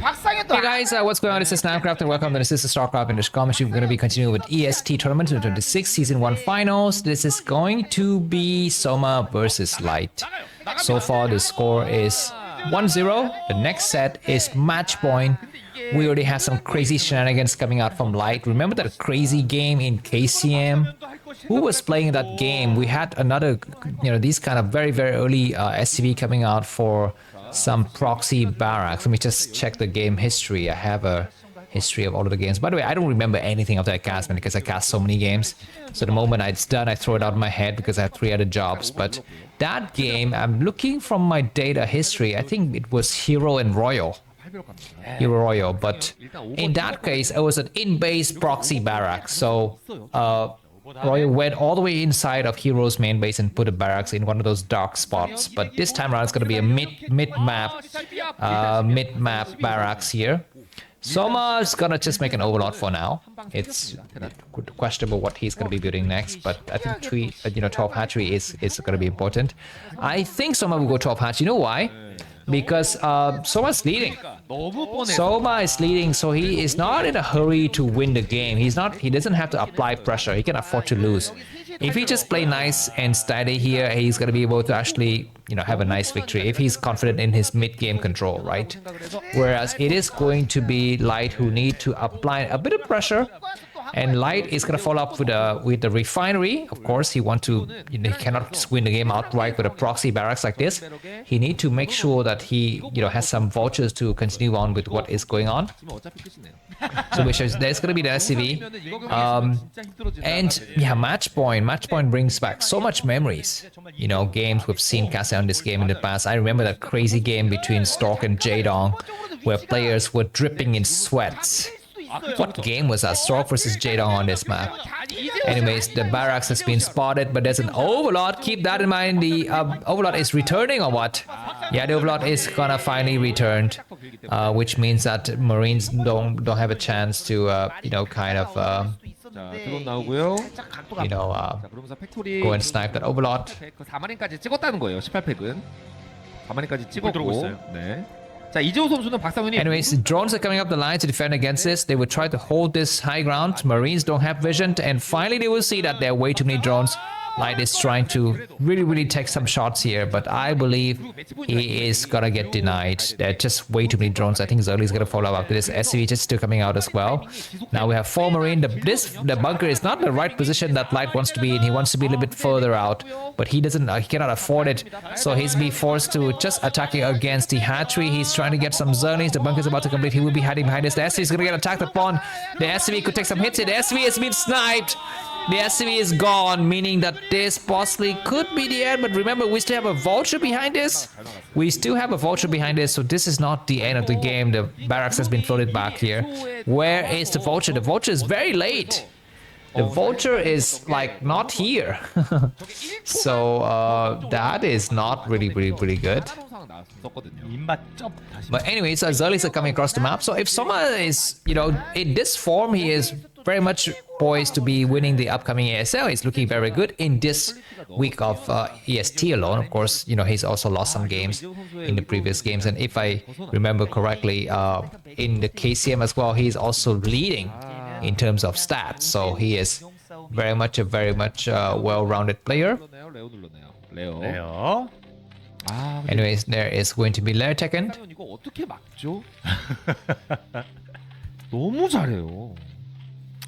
Hey guys, what's going on? This is Namkraft and welcome to this is Starcraft in this commentary. We're going to be continuing with EST Tournament 2026 Season 1 Finals. This is going to be Soma versus Light. So far the score is 1-0. The next set is match point. We already had some crazy shenanigans coming out from Light. Remember that crazy game in KCM? Who was playing that game? We had another, these kind of very early SCV coming out for some proxy barracks. Let me just check the game history. I have a history of all of the games. By the way, I don't remember anything of that cast, man, because I cast so many games. So the moment it's done, I throw it out of my head because I have 3 other jobs. But that game, I'm looking from my data history. I think it was Hero and Royal. Hero Royal, but in that case, it was an in-base proxy barrack. So Royal went all the way inside of Hero's main base and put a barracks in one of those dark spots. But this time around, it's going to be a mid-map barracks here. Soma is gonna just make an overlord for now. It's questionable what he's gonna be building next, but I think 12 hatchery is gonna be important. I think Soma will go 12 hatch. You know why? Because Soma's leading. Soma is leading, so he is not in a hurry to win the game. He doesn't have to apply pressure. He can afford to lose. If he just play nice and steady here, he's gonna be able to actually, have a nice victory if he's confident in his mid-game control, right? Whereas it is going to be Light who need to apply a bit of pressure. And Light is gonna follow up with the refinery. Of course, he cannot just win the game outright with a proxy barracks like this. He need to make sure that he, has some vultures to continue on with what is going on. So which is there's gonna be the SCV, and yeah, match point brings back so much memories. Games we've seen cast on this game in the past. I remember that crazy game between Stork and Jaedong, where players were dripping in sweats. What game was that? Stork versus Jaedong on this map. Anyways, the barracks has been spotted, but there's an overlord. Keep that in mind. The overlord is returning or what? Yeah, the overlord is gonna finally return, which means that Marines don't have a chance to go and snipe that overlord. 4마린까지 찍었다는 거예요. 18팩은 4마린까지 찍었고. 네. 자, 이재호 선수는 박상현이 Anyways, drones are coming up the line to defend against this. They will try to hold this high ground. Marines don't have vision, and finally they will see that there are way too many drones. Light is trying to really take some shots here, but I believe he is gonna get denied. There are just way too many drones. I think Zelle is gonna follow up. This SCV just still coming out as well. Now we have 4 Marine. The bunker is not the right position that Light wants to be in. He wants to be a little bit further out, but he cannot afford it. So he's being forced to just attacking against the hatchery. He's trying to get some Zerlings. The bunker is about to complete. He will be hiding behind this. The SCV is gonna get attacked upon. The SCV could take some hits here. The SCV has been sniped. The SCV is gone, meaning that this possibly could be the end. But remember, we still have a vulture behind this. So this is not the end of the game. The barracks has been floated back here. Where is the vulture? The vulture is very late. The vulture is like not here. So that is not really good. But anyways, Zerlis are coming across the map. So if Soma is, in this form, he is very much poised to be winning the upcoming ASL. He's looking very good in this week of EST alone. Of course, he's also lost some games in the previous games. And if I remember correctly, in the KCM as well, he's also leading in terms of stats. So he is very much a well-rounded player. Anyways, there is going to be Lair taken. 이거 어떻게 막죠? 너무 잘해요.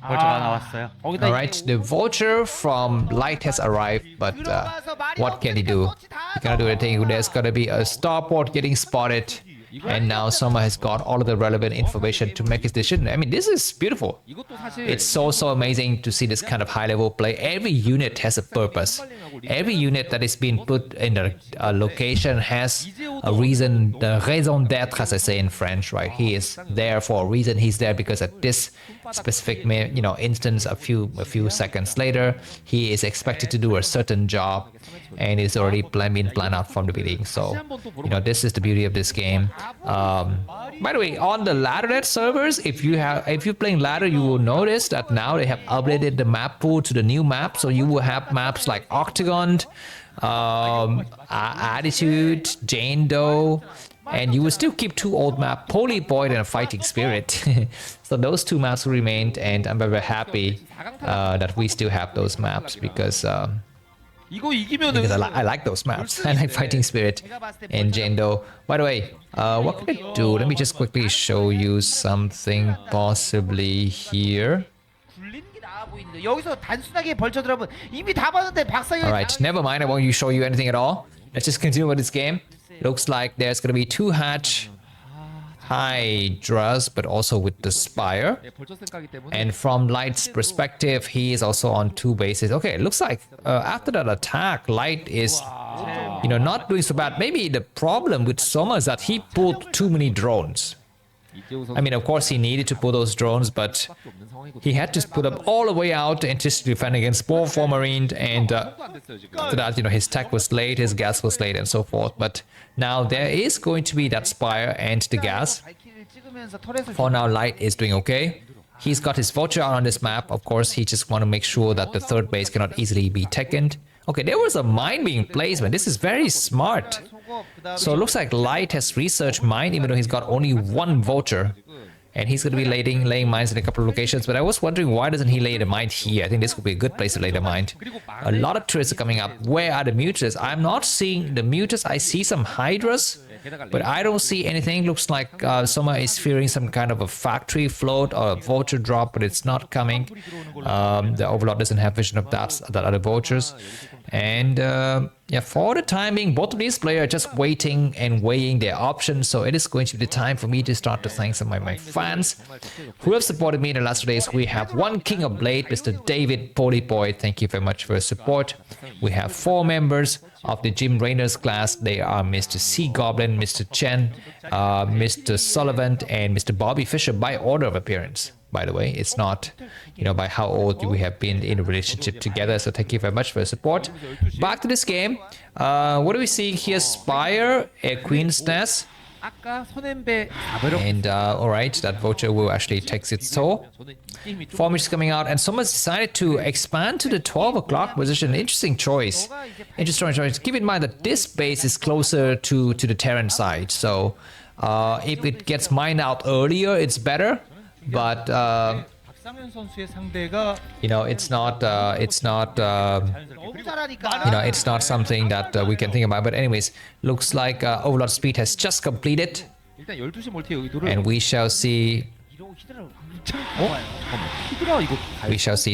벌처가 나왔어요. Alright, the vulture from Light has arrived, but what can he do? He cannot do anything. There's gonna be a starport getting spotted, and now Soma has got all of the relevant information to make his decision. I mean, this is beautiful. It's so amazing to see this kind of high-level play. Every unit has a purpose. Every unit that is being put in a location has a reason, the raison d'être, as I say in French, right? He is there for a reason. He's there because at this specific, instance, a few seconds later, he is expected to do a certain job, and it's already been planned out from the beginning. So, this is the beauty of this game. By the way, on the Laddernet servers, if you're playing ladder, you will notice that now they have updated the map pool to the new map. So you will have maps like Octagon, Attitude, Jane Doe, And you will still keep 2 old maps, Poly Void and a Fighting Spirit. So those 2 maps remained, and I'm very happy that we still have those maps because I like those maps. I like Fighting Spirit and Jendo. By the way, what can I do? Let me just quickly show you something possibly here. Alright, never mind, I won't show you anything at all. Let's just continue with this game. Looks like there's gonna be 2 hatch Hydras, but also with the Spire. And from Light's perspective, he is also on 2 bases. Okay, it looks like after that attack, Light is, not doing so bad. Maybe the problem with Soma is that he pulled too many drones. I mean, of course, he needed to pull those drones, but he had to put up all the way out and just defend against 4 Marine. And after that, his tech was late, his gas was late, and so forth. But now there is going to be that Spire and the gas. For now, Light is doing okay. He's got his Vulture out on this map. Of course, he just want to make sure that the 3rd base cannot easily be taken. Okay, there was a mine being placed, man. This is very smart. So it looks like Light has researched mine, even though he's got only 1 Vulture. And he's going to be laying mines in a couple of locations. But I was wondering, why doesn't he lay the mine here? I think this would be a good place to lay the mine. A lot of turrets are coming up. Where are the muters? I'm not seeing the muters. I see some Hydras, but I don't see anything. Looks like Soma is fearing some kind of a factory float or a vulture drop, but it's not coming. The Overlord doesn't have vision of that other vultures. And yeah, for the time being, both of these players are just waiting and weighing their options. So it is going to be the time for me to start to thank some of my fans who have supported me in the last 2 days. We have 1 King of Blade, Mr. David Polyboy. Thank you very much for your support. We have 4 members of the Jim Rainer's class. They are Mr. Sea Goblin, Mr. Chen, Mr. Sullivan, and Mr. Bobby Fisher by order of appearance. By the way, it's not, by how old we have been in a relationship together. So thank you very much for your support. Back to this game. What do we see here? Spire, a Queen's Nest. And alright, that vulture will actually take its toll. Formation is coming out, and someone's decided to expand to the 12 o'clock position. Interesting choice. Interesting choice. Keep in mind that this base is closer to the Terran side. So if it gets mined out earlier, it's better. But it's not something that we can think about. But anyways, looks like Overlord Speed has just completed, and we shall see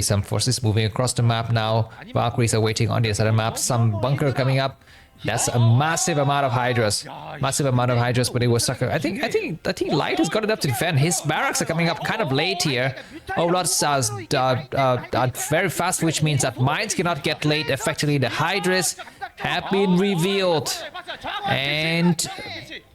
some forces moving across the map now. Valkyries are waiting on the other side of the map. Some bunker coming up. That's a massive amount of Hydras. But it was stuck. I think Light has got enough to defend. His barracks are coming up kind of late here. Overlords are very fast, which means that mines cannot get late. Effectively, the Hydras have been revealed. And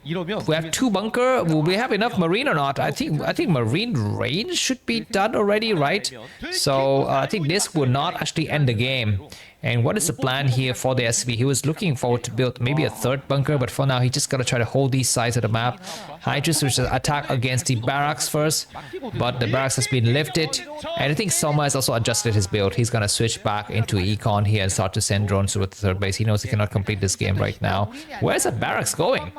we have 2 bunker. Will we have enough Marine or not? I think Marine range should be done already, right? So I think this will not actually end the game. And what is the plan here for the SV? He was looking forward to build maybe a 3rd bunker, but for now he just gotta try to hold these sides of the map. Hydras which attack against the barracks first, but the barracks has been lifted. And I think Soma has also adjusted his build. He's gonna switch back into Econ here and start to send drones to the 3rd base. He knows he cannot complete this game right now. Where's the barracks going?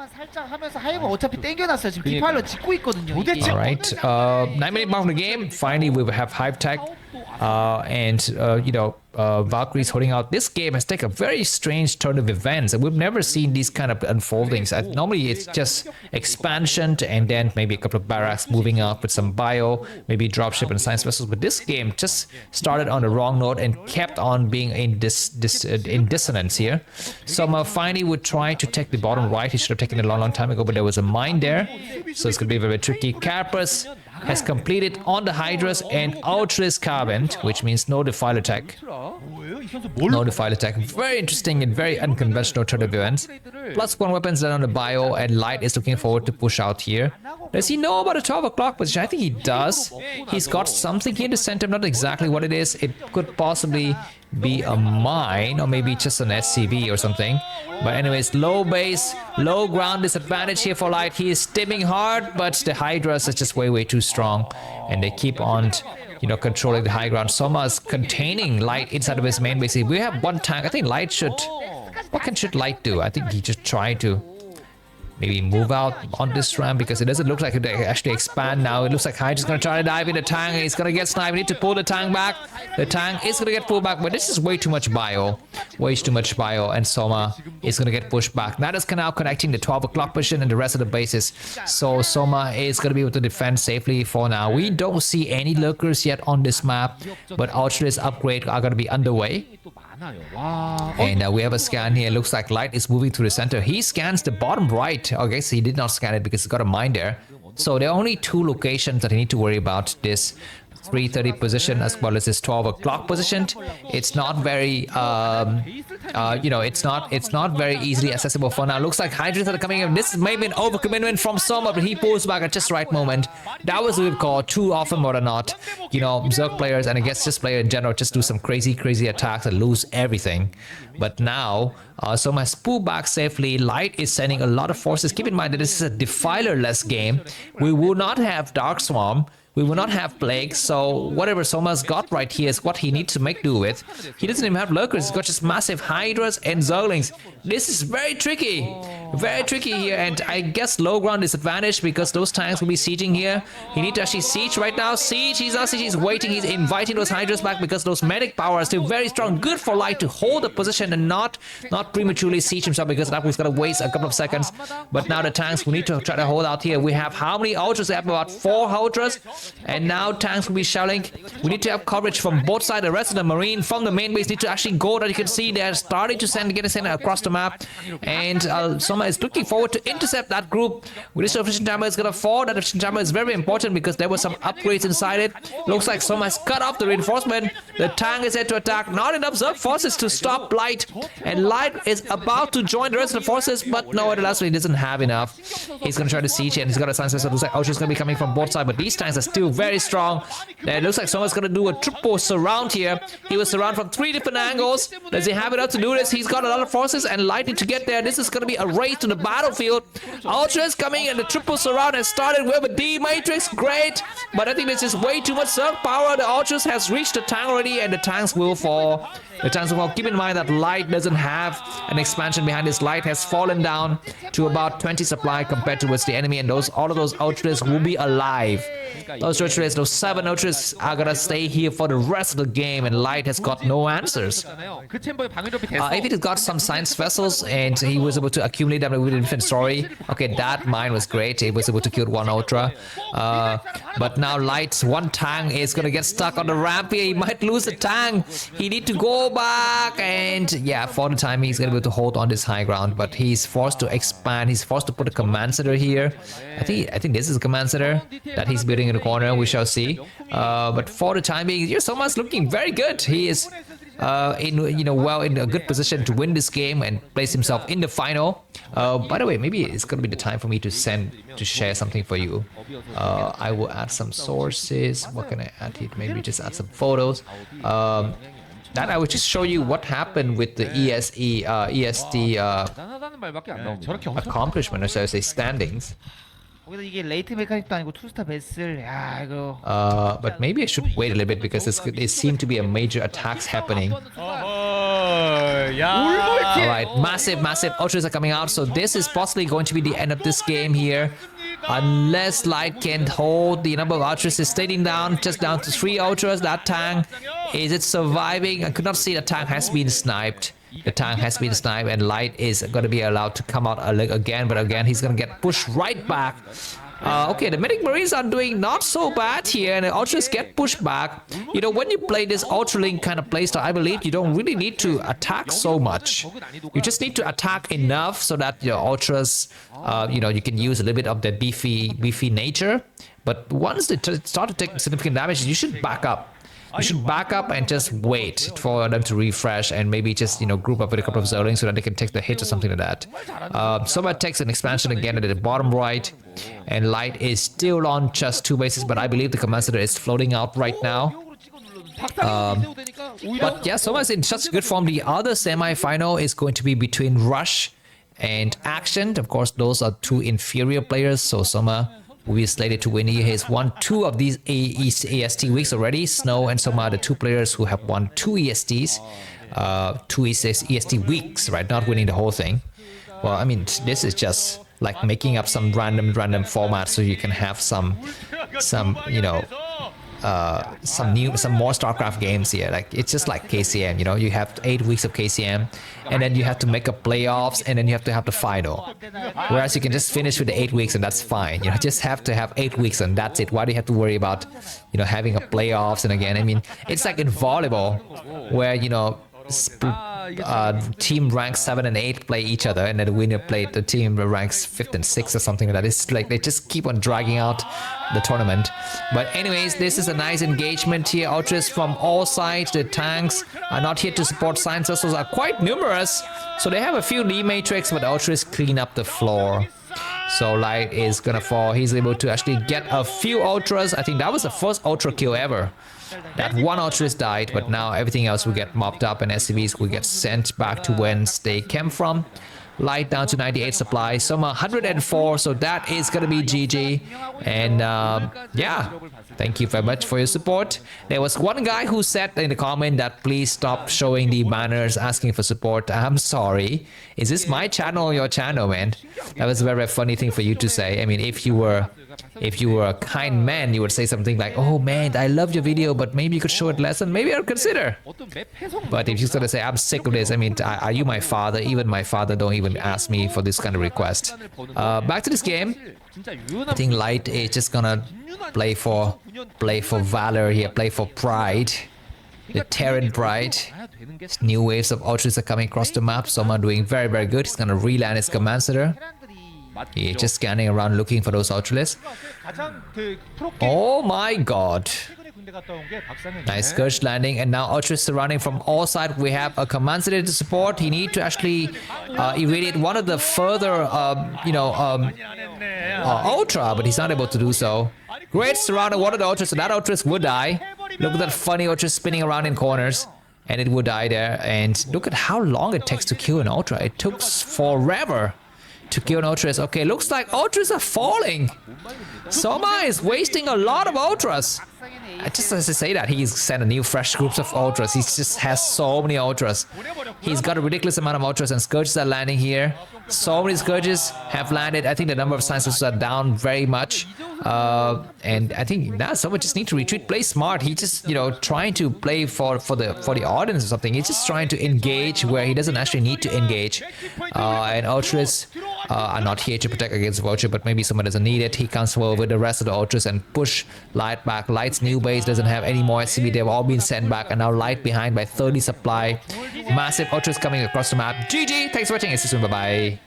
Alright, 9-minute mark of the game. Finally we will have Hive Tech. Valkyries holding out. This game has taken a very strange turn of events, and we've never seen these kind of unfoldings. Normally it's just expansion and then maybe a couple of barracks moving up with some bio, maybe dropship and science vessels, but this game just started on the wrong note and kept on being in dissonance here. Soma finally would try to take the bottom right. He should have taken it a long time ago, but there was a mine there, so it's gonna be very tricky. Carapace has completed on the Hydras and Ultras Carbon, which means no defile attack. No defile attack. Very interesting and very unconventional turn of events. +1 weapons done on the bio, and Light is looking forward to push out here. Does he know about a 12 o'clock position? I think he does. He's got something here to send him, not exactly what it is. It could possibly be a mine or maybe just an SCV or something. But anyways, low base, low ground disadvantage here for Light. He is stimming hard, but the Hydras is just way too strong, and they keep on controlling the high ground. Soma is containing Light inside of his main base. If we have 1 tank, I think Light should... What should Light do? I think he just try to maybe move out on this ramp because it doesn't look like it actually expand now. It looks like Hydra's gonna try to dive in the tank. He's gonna get sniped. We need to pull the tank back. The tank is gonna get pulled back, but this is way too much bio. Way too much bio, and Soma is gonna get pushed back. That is now connecting the 12 o'clock position and the rest of the bases. So Soma is gonna be able to defend safely for now. We don't see any lurkers yet on this map, but Ultra's upgrade are gonna be underway. And we have a scan here. Looks like Light is moving through the center. He scans the bottom right. Okay, so he did not scan it because he's got a mine there. So there are only two locations that you need to worry about. This 3:30 position as well as this 12 o'clock position. It's not very it's not very easily accessible for now. Looks like Hydras are coming in. This may be an overcommitment from Soma, but he pulls back at just the right moment. That was a good call. Too often more than not, Zerg players, and I guess just player in general, just do some crazy attacks and lose everything. But now Soma has pulled back safely. Light is sending a lot of forces. Keep in mind that this is a defiler-less game. We will not have Dark Swarm. We will not have Plague, so whatever Soma's got right here is what he needs to make do with. He doesn't even have Lurkers, he's got just massive Hydras and Zerglings. This is very tricky here, and I guess low ground is advantage because those tanks will be sieging here. He needs to actually siege right now. Siege, he's not siege, he's waiting, he's inviting those Hydras back because those medic power are still very strong. Good for Light to hold the position and not prematurely siege himself because that was going to waste a couple of seconds. But now the tanks, we need to try to hold out here. We have how many Ultras? We have about 4 Ultras. And now tanks will be shelling. We need to have coverage from both sides. The rest of the marine from the main base need to actually go. That you can see they're starting to get a send across the map. And Soma is looking forward to intercept that group. With this efficient jammer is going to fall. That efficient jammer is very important because there were some upgrades inside it. Looks like Soma has cut off the reinforcement. The tank is set to attack. Not enough Zerg forces to stop Light. And Light is about to join the rest of the forces, but no, at last he doesn't have enough. He's going to try to siege and he's got a sign. So it looks like Ultra's going to be coming from both sides, but these tanks are still very strong. It looks like Soma's going to do a triple surround here. He was surrounded from 3 different angles. Does he have enough to do this? He's got a lot of forces and Lightning to get there. This is going to be a race to the battlefield. Ultra is coming and the triple surround has started. We have a D matrix. Great. But I think this is way too much Zerg power. The Ultras has reached the tank already and the tanks will fall. The tanks will fall. Keep in mind that Light doesn't have an expansion behind his. Light has fallen down to about 20 supply compared to what's the enemy, and all of those Ultras will be alive. Those 7 Ultras are gonna stay here for the rest of the game, and Light has got no answers. If he's got some science vessels and he was able to accumulate them with inventory, okay, that mine was great. He was able to kill 1 Ultra. But now Light's 1 tank is gonna get stuck on the ramp here. He might lose the tank. He need to go back, and yeah, for the time he's gonna be able to hold on this high ground, but he's forced to expand. He's forced to put a command center here. I think this is a command center that he's building in the corner. We shall see. But for the time being, Soma's looking very good. He is in a good position to win this game and place himself in the final. By the way, maybe it's gonna be the time for me to share something for you. I will add some sources. What can I add here? Maybe just add some photos. That I will just show you what happened with the EST accomplishment, or so I say standings. But maybe I should wait a little bit because there seem to be a major attacks happening. Alright, massive Ultras are coming out, so this is possibly going to be the end of this game here. Unless Light can hold the number of Ultras is staying down, just down to 3 Ultras. That tank, is it surviving? I could not see the tank has been sniped. The tank has been sniped and Light is going to be allowed to come out again, but again he's going to get pushed right back. Okay, the medic marines are doing not so bad here, and the Ultras get pushed back. When you play this Ultralink kind of playstyle, I believe you don't really need to attack so much. You just need to attack enough so that your Ultras, you can use a little bit of their beefy nature. But once they start to take significant damage, you should back up. You should back up and just wait for them to refresh and maybe just, group up with a couple of Zerglings so that they can take the hit or something like that. Soma takes an expansion again at the bottom right, and Light is still on just 2 bases, but I believe the command center is floating out right now. But yeah, Soma is in such good form. The other semi-final is going to be between Rush and Action. Of course, those are 2 inferior players, so Soma will be slated to win. He has won 2 of these EST weeks already. Snow and Soma are the 2 players who have won 2 ESTs. 2 EST weeks, right? Not winning the whole thing. Well, I mean, this is just like making up some random format so you can have some you know some more Starcraft games here. Like it's just like KCM, you know, you have 8 weeks of KCM and then you have to make a playoffs and then you have to have the final. Whereas you can just finish with the 8 weeks and that's fine. You know, just have to have 8 weeks and that's it. Why do you have to worry about, you know, having a playoffs? And again, I mean, it's like in volleyball where, you know, team ranks 7 and 8 play each other and then the winner played the team ranks 5th and 6th or something like that. It's like they just keep on dragging out the tournament. But anyways, this is a nice engagement here. Ultras from all sides. The tanks are not here to support. Science vessels are quite numerous, so they have a few Lee Matrix, but Ultras clean up the floor. So Light is gonna fall. He's able to actually get a few Ultras. I think that was the first Ultra kill ever. That one Ultras died, but now everything else will get mopped up and SCVs will get sent back to whence they came from. Light down to 98 supply. Soma 104, so that is gonna be GG. And yeah, thank you very much for your support. There was one guy who said in the comment that please stop showing the banners asking for support. I'm sorry. Is this my channel or your channel, man? That was a very funny thing for you to say. I mean, if you were a kind man, you would say something like, oh man, I love your video, but maybe you could show it less and maybe I'll consider. But if you're gonna say, I'm sick of this, I mean, are you my father? Even my father don't even ask me for this kind of request. Back to this game. I think Light is just gonna play for valor here, play for pride. The Terran pride. New waves of Ultras are coming across the map. Soma doing very, very good. He's gonna reland his command center. He's just scanning around looking for those Ultras. Oh my god. Nice Scourge landing, and now Ultras surrounding from all sides. We have a command center to support. He need to actually irradiate one of the further, Ultra, but he's not able to do so. Great surrounding one of the Ultras, so that Ultras would die. Look at that funny Ultra spinning around in corners, and it would die there. And look at how long it takes to kill an Ultra. It took forever to kill an Ultras. Okay, looks like Ultras are falling. Soma is wasting a lot of Ultras. Just as I say that, he's sent a new fresh groups of Ultras. He just has so many Ultras. He's got a ridiculous amount of Ultras, and Scourges are landing here. So many Scourges have landed. I think the number of sciences are down very much. And I think now someone just need to retreat, play smart. He just, you know, trying to play for the audience or something. He's just trying to engage where he doesn't actually need to engage. And Ultras are not here to protect against Vulture, but maybe someone doesn't need it. He comes forward with the rest of the Ultras and push Light back. Light's new base doesn't have any more SCV. They've all been sent back, and now Light behind by 30 supply. Massive Ultras coming across the map. GG. Thanks for watching. See you soon. Bye bye.